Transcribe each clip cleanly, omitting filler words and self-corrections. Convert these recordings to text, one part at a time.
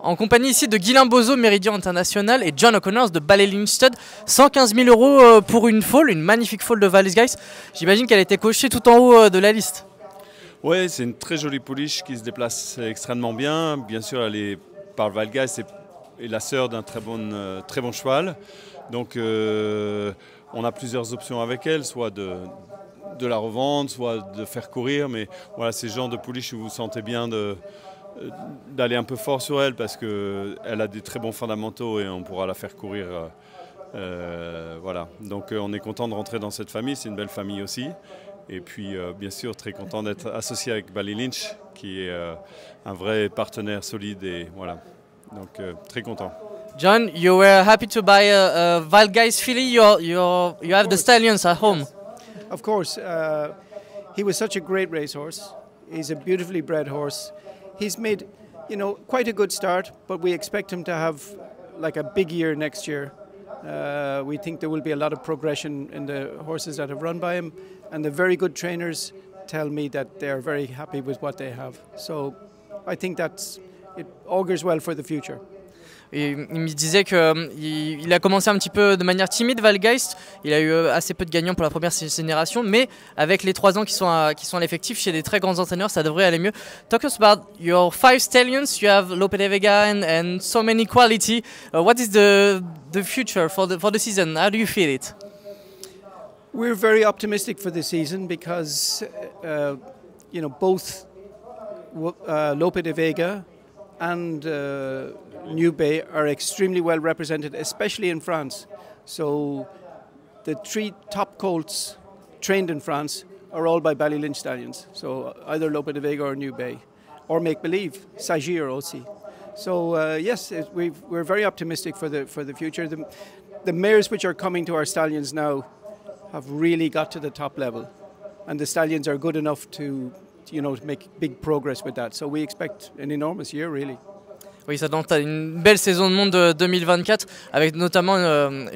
en compagnie ici de Guylain Bozo, Meridian International, et John O'Connors de Ballylinch Stud. 115 000 € pour une foal, une magnifique foal de Valguys. J'imagine qu'elle a été cochée tout en haut de la liste. Oui, c'est une très jolie pouliche qui se déplace extrêmement bien. Bien sûr, elle est par Valguys et la sœur d'un très bon cheval. Donc on a plusieurs options avec elle, soit de la revendre, soit de faire courir. Mais voilà, c'est le genre de pouliche où vous sentez bien d'aller un peu fort sur elle parce qu'elle a des très bons fondamentaux et on pourra la faire courir. Voilà. Donc on est content de rentrer dans cette famille, c'est une belle famille aussi. Et puis bien sûr très content d'être associé avec Ballylinch qui est un vrai partenaire solide et voilà. Donc très content. John, you were happy to buy a Valguys filly. You have the stallions at home. Of course, he was such a great racehorse. He's a beautifully bred horse. He's made, quite a good start, but we expect him to have like a big year next year. We think there will be a lot of progression in the horses that have run by him, and the very good trainers tell me that they are very happy with what they have. So I think it augurs well for the future. Et il me disait qu'il a commencé un petit peu de manière timide, Valguys. Il a eu assez peu de gagnants pour la première génération, mais avec les 3 ans qui sont à l'effectif chez des très grands entraîneurs, ça devrait aller mieux. Talk us about your 5 stallions. You have Lope de Vega and so many quality. What is the future for the season? How do you feel it? We're very optimistic for the season because both Lope de Vega and New Bay are extremely well represented, especially in France. So the 3 top colts trained in France are all by Ballylinch stallions. So either Lope de Vega or New Bay, or Make Believe, Sagir aussi. So yes, we're very optimistic for the future. The mares which are coming to our stallions now have really got to the top level, and the stallions are good enough to make big progress with that. So we expect an enormous year, really. Oui, ça tente à une belle saison de monde de 2024 avec notamment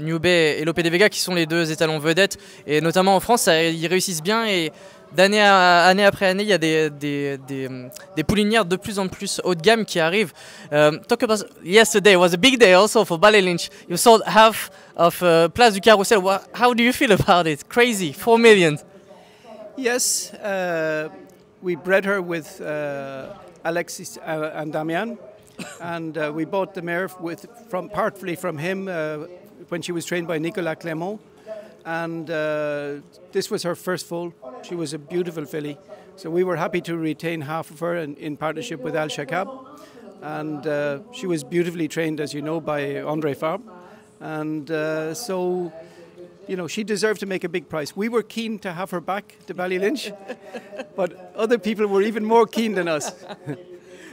New Bay et Lope de Vega qui sont les 2 étalons vedettes, et notamment en France ils réussissent bien, et année après année il y a des poulinières de plus en plus haut de gamme qui arrivent. Talk about yesterday was a big day also for Ballylinch. You sold half of Place du Carrousel. How do you feel about it? Crazy, 4 million. Yes, we bred her with Alexis and Damian. And we bought the mare partly from him when she was trained by Nicolas Clément. And this was her first foal. She was a beautiful filly. So we were happy to retain half of her in partnership with Al Shakab. And she was beautifully trained, as you know, by André Fabre. And so, she deserved to make a big price. We were keen to have her back to Ballylinch, but other people were even more keen than us.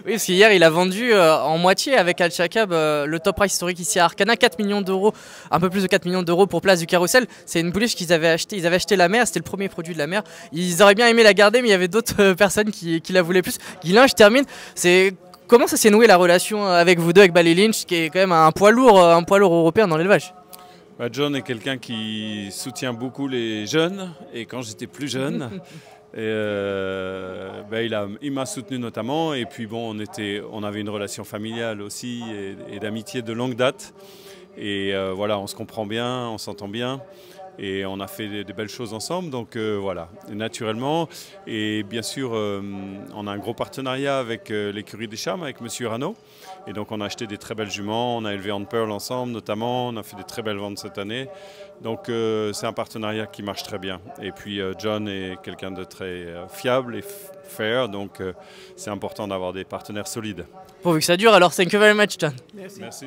Oui, parce qu'hier il a vendu en moitié avec Al Shakab le top price historique ici à Arcana, 4 millions d'euros, un peu plus de 4 millions d'euros pour Place du Carrousel. C'est une pouliche qu'ils avaient acheté, ils avaient acheté la mère, c'était le premier produit de la mère. Ils auraient bien aimé la garder, mais il y avait d'autres personnes qui la voulaient plus. Guylain, je termine. Comment ça s'est noué la relation avec vous deux, avec Ballylinch, qui est quand même un poids lourd européen dans l'élevage? John est quelqu'un qui soutient beaucoup les jeunes, et quand j'étais plus jeune, il m'a soutenu notamment, et puis bon, on avait une relation familiale aussi et d'amitié de longue date, et voilà, on se comprend bien, on s'entend bien, et on a fait des belles choses ensemble, donc voilà, naturellement. Et bien sûr on a un gros partenariat avec l'écurie des Charmes, avec Monsieur Rano, et donc on a acheté des très belles juments, on a élevé Anne Pearl ensemble notamment, on a fait des très belles ventes cette année, donc c'est un partenariat qui marche très bien. Et puis John est quelqu'un de très fiable et fair, donc c'est important d'avoir des partenaires solides. Pourvu que ça dure alors. Thank you very much, John. Merci. Merci.